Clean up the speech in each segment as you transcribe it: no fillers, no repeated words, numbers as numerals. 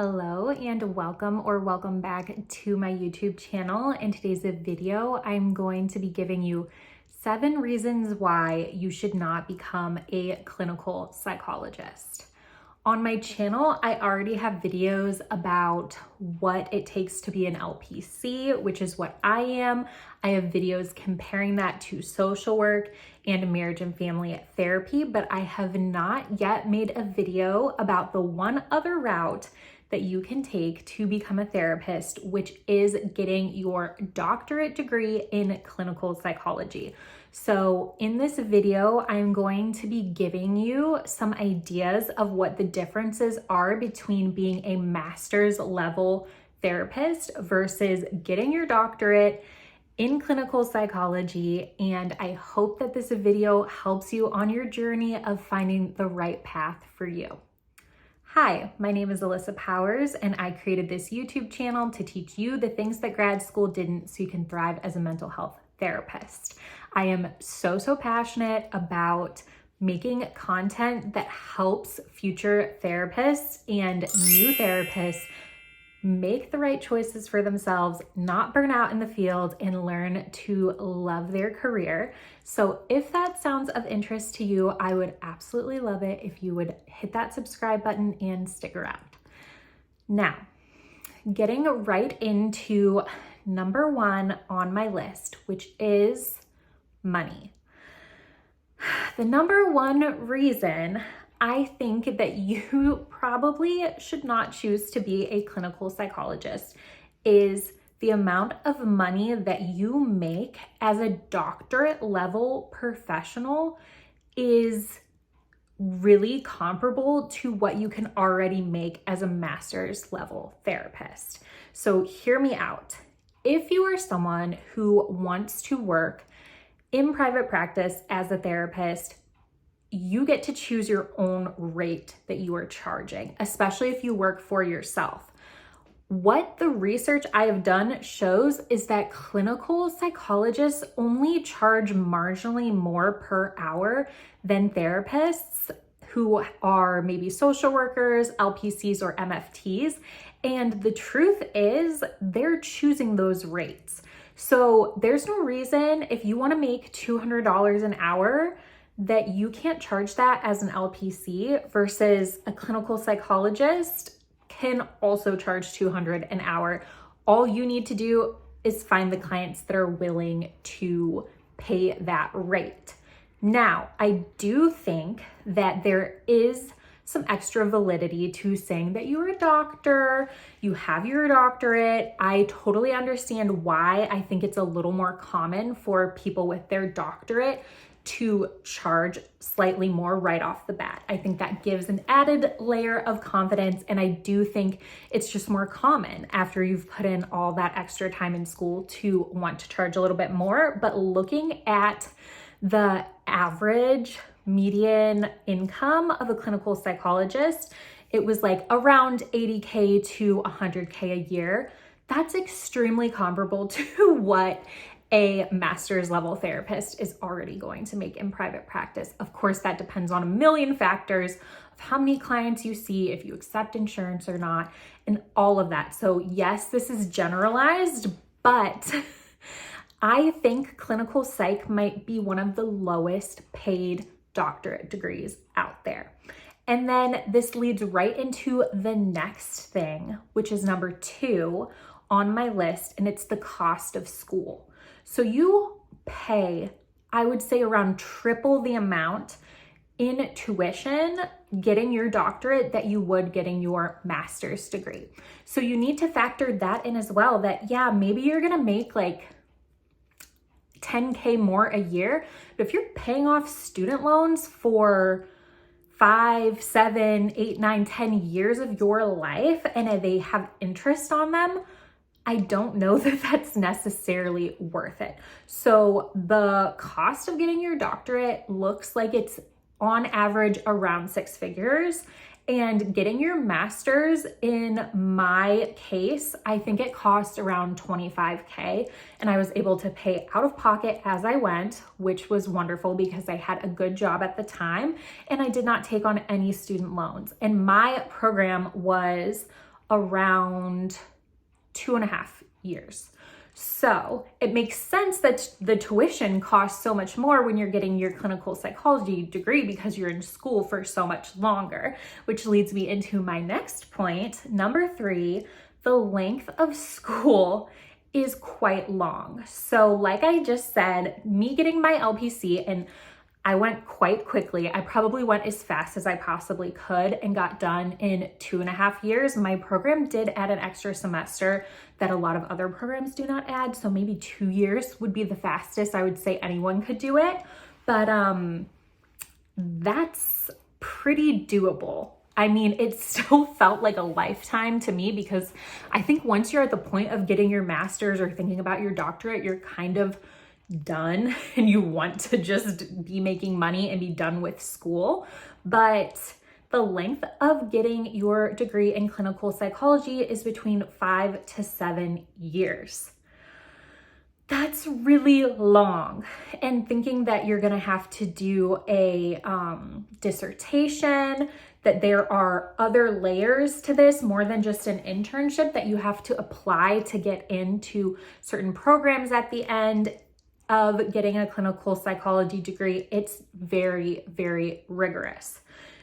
Hello and welcome back to my YouTube channel. In today's video, I'm going to be giving you 7 reasons why you should not become a clinical psychologist. On my channel, I already have videos about what it takes to be an LPC, which is what I am. I have videos comparing that to social work and marriage and family therapy, but I have not yet made a video about the one other route that you can take to become a therapist, which is getting your doctorate degree in clinical psychology. So in this video, I'm going to be giving you some ideas of what the differences are between being a master's level therapist versus getting your doctorate in clinical psychology. And I hope that this video helps you on your journey of finding the right path for you. Hi, my name is Alyssa Powers, and I created this YouTube channel to teach you the things that grad school didn't so you can thrive as a mental health therapist. I am so passionate about making content that helps future therapists and new therapists make the right choices for themselves, not burn out in the field, and learn to love their career. So if that sounds of interest to you, I would absolutely love it if you would hit that subscribe button and stick around. Now, getting right into number 1 on my list, which is money. The number 1 reason I think that you probably should not choose to be a clinical psychologist is the amount of money that you make as a doctorate level professional is really comparable to what you can already make as a master's level therapist. So hear me out. If you are someone who wants to work in private practice as a therapist, you get to choose your own rate that you are charging, especially if you work for yourself. What the research I have done shows is that clinical psychologists only charge marginally more per hour than therapists who are maybe social workers, LPCs, or MFTs. And the truth is, they're choosing those rates. So there's no reason if you want to make $200 an hour that you can't charge that as an LPC versus a clinical psychologist can also charge $200 an hour. All you need to do is find the clients that are willing to pay that rate. Now, I do think that there is some extra validity to saying that you're a doctor, you have your doctorate. I totally understand why I think it's a little more common for people with their doctorate to charge slightly more right off the bat. I think that gives an added layer of confidence, and I do think it's just more common after you've put in all that extra time in school to want to charge a little bit more. But looking at the average median income of a clinical psychologist, it was like around $80K to $100K a year. That's extremely comparable to what a master's level therapist is already going to make in private practice. Of course, that depends on a million factors of how many clients you see, if you accept insurance or not, and all of that. So yes, this is generalized, but I think clinical psych might be one of the lowest paid doctorate degrees out there. And then this leads right into the next thing, which is number 2 on my list, and it's the cost of school. So you pay, I would say, around triple the amount in tuition getting your doctorate that you would getting your master's degree. So you need to factor that in as well, that yeah, maybe you're gonna make like $10K more a year, but if you're paying off student loans for 5, 7, 8, 9, 10 years of your life and they have interest on them, I don't know that that's necessarily worth it. So the cost of getting your doctorate looks like it's on average around 6 figures. And getting your master's, in my case, I think it cost around $25K, and I was able to pay out of pocket as I went, which was wonderful because I had a good job at the time and I did not take on any student loans. And my program was around 2.5 years. So it makes sense that the tuition costs so much more when you're getting your clinical psychology degree because you're in school for so much longer, which leads me into my next point. Number 3, the length of school is quite long. So like I just said, me getting my LPC, and I went quite quickly. I probably went as fast as I possibly could and got done in 2.5 years. My program did add an extra semester that a lot of other programs do not add. So maybe 2 years would be the fastest I would say anyone could do it. But that's pretty doable. I mean, it still felt like a lifetime to me because I think once you're at the point of getting your master's or thinking about your doctorate, you're kind of done and you want to just be making money and be done with school. But the length of getting your degree in clinical psychology is between 5 to 7 years. That's really long. And thinking that you're going to have to do a dissertation, that there are other layers to this more than just an internship, that you have to apply to get into certain programs at the end of getting a clinical psychology degree. It's very, very rigorous.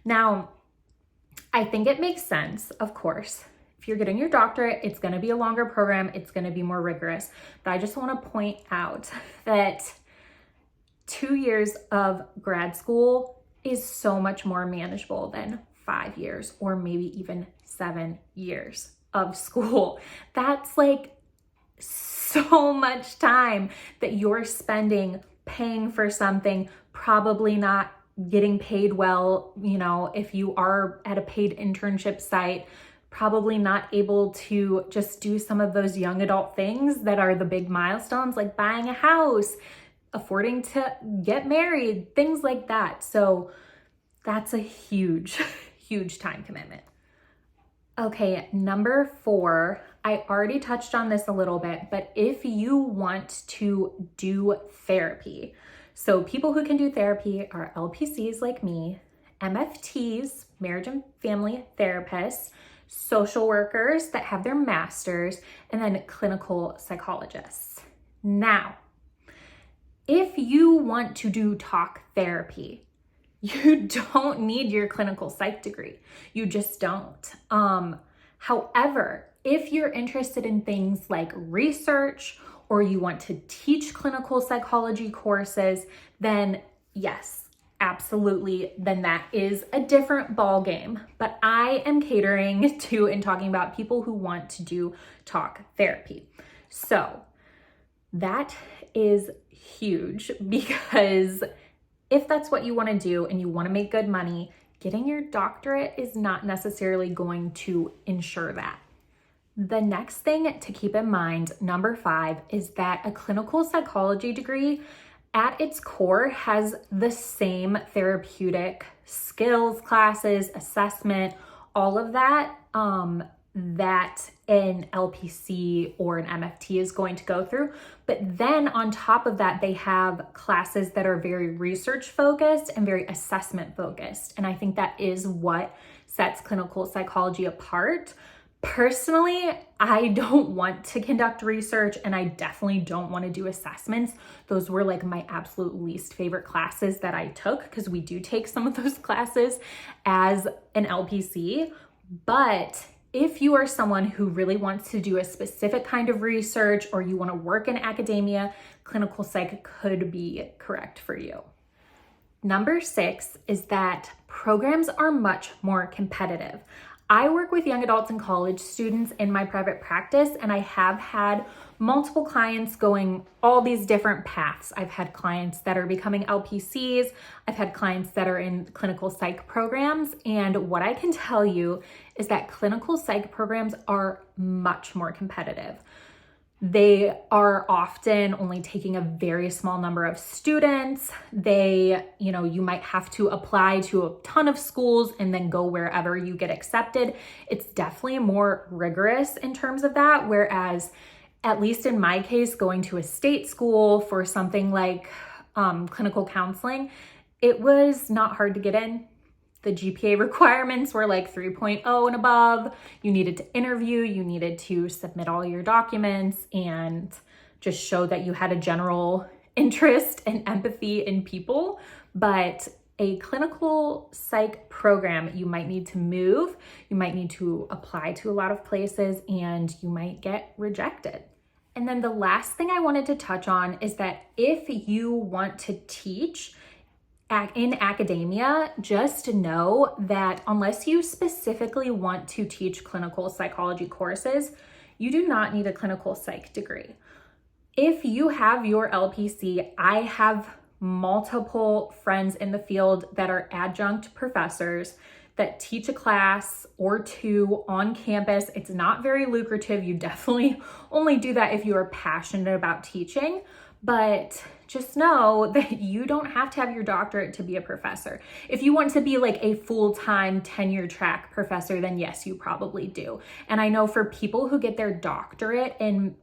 Now, I think it makes sense, of course. If you're getting your doctorate, it's going to be a longer program. It's going to be more rigorous. But I just want to point out that 2 years of grad school is so much more manageable than 5 years or maybe even 7 years of school. That's like so much time that you're spending paying for something, probably not getting paid well. You know, if you are at a paid internship site, probably not able to just do some of those young adult things that are the big milestones, like buying a house, affording to get married, things like that. So that's a huge, huge time commitment. Okay, number 4, I already touched on this a little bit, but if you want to do therapy, so people who can do therapy are LPCs like me, MFTs, marriage and family therapists, social workers that have their masters, and then clinical psychologists. Now, if you want to do talk therapy, you don't need your clinical psych degree. You just don't. However, if you're interested in things like research or you want to teach clinical psychology courses, then yes, absolutely, then that is a different ball game. But I am catering to and talking about people who want to do talk therapy. So that is huge, because if that's what you want to do and you want to make good money, getting your doctorate is not necessarily going to ensure that. The next thing to keep in mind, number 5, is that a clinical psychology degree at its core has the same therapeutic skills, classes, assessment, all of that, that an LPC or an MFT is going to go through. But then on top of that, they have classes that are very research focused and very assessment focused. And I think that is what sets clinical psychology apart. Personally, I don't want to conduct research, and I definitely don't want to do assessments. Those were like my absolute least favorite classes that I took, because we do take some of those classes as an LPC. But if you are someone who really wants to do a specific kind of research, or you want to work in academia, clinical psych could be correct for you. Number 6 is that programs are much more competitive. I work with young adults and college students in my private practice, and I have had multiple clients going all these different paths. I've had clients that are becoming LPCs. I've had clients that are in clinical psych programs. And what I can tell you is that clinical psych programs are much more competitive. They are often only taking a very small number of students. You might have to apply to a ton of schools and then go wherever you get accepted. It's definitely more rigorous in terms of that. Whereas, at least in my case, going to a state school for something like clinical counseling, it was not hard to get in. the GPA requirements were like 3.0 and above. You needed to interview, you needed to submit all your documents and just show that you had a general interest and empathy in people. But a clinical psych program, you might need to move, you might need to apply to a lot of places, and you might get rejected. And then the last thing I wanted to touch on is that if you want to teach in academia, just know that unless you specifically want to teach clinical psychology courses, you do not need a clinical psych degree. If you have your LPC, I have multiple friends in the field that are adjunct professors that teach a class or two on campus. It's not very lucrative. You definitely only do that if you are passionate about teaching, but just know that you don't have to have your doctorate to be a professor. If you want to be like a full-time tenure track professor, then yes, you probably do. And I know for people who get their doctorate in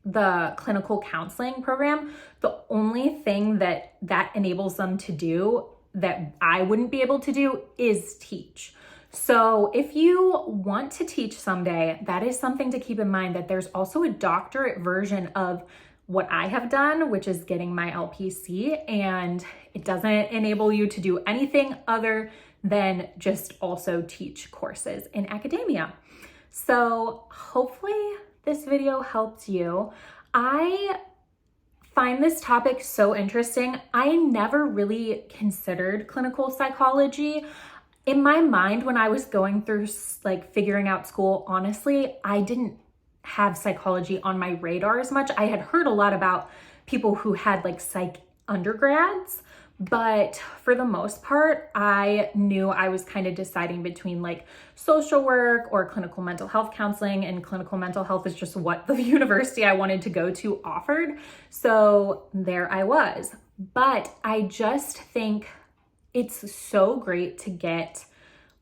the clinical counseling program, the only thing that enables them to do that I wouldn't be able to do is teach. So if you want to teach someday, that is something to keep in mind, that there's also a doctorate version of what I have done, which is getting my LPC, and it doesn't enable you to do anything other than just also teach courses in academia. So hopefully this video helped you. I find this topic so interesting. I never really considered clinical psychology. In my mind, when I was going through like figuring out school, honestly, I didn't have psychology on my radar as much. I had heard a lot about people who had like psych undergrads, but for the most part, I knew I was kind of deciding between like social work or clinical mental health counseling, and clinical mental health is just what the university I wanted to go to offered. So there I was. But I just think it's so great to get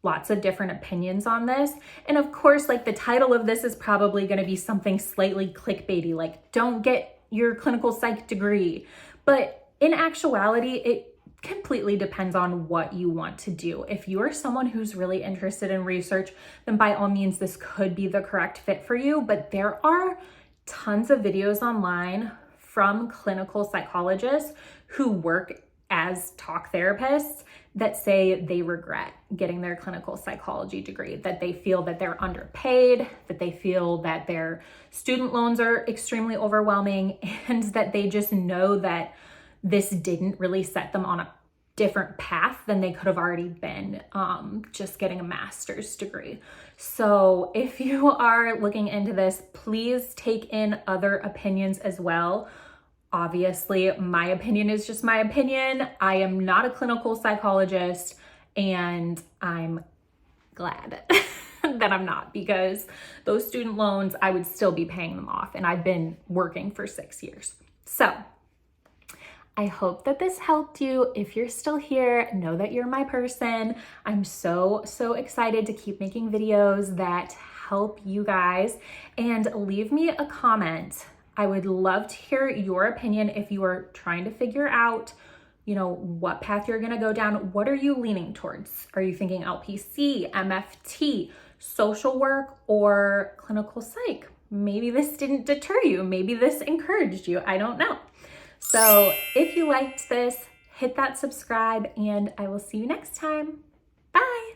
lots of different opinions on this. And of course, like the title of this is probably going to be something slightly clickbaity, like don't get your clinical psych degree. But in actuality, it completely depends on what you want to do. If you are someone who's really interested in research, then by all means, this could be the correct fit for you. But there are tons of videos online from clinical psychologists who work as talk therapists that say they regret getting their clinical psychology degree, that they feel that they're underpaid, that they feel that their student loans are extremely overwhelming, and that they just know that this didn't really set them on a different path than they could have already been just getting a master's degree. So if you are looking into this, please take in other opinions as well. Obviously, my opinion is just my opinion. I am not a clinical psychologist, and I'm glad that I'm not, because those student loans, I would still be paying them off, and I've been working for 6 years. So I hope that this helped you. If you're still here, know that you're my person. I'm so excited to keep making videos that help you guys, and leave me a comment. I would love to hear your opinion if you are trying to figure out, you know, what path you're going to go down. What are you leaning towards? Are you thinking LPC, MFT, social work, or clinical psych? Maybe this didn't deter you. Maybe this encouraged you. I don't know. So if you liked this, hit that subscribe, and I will see you next time. Bye.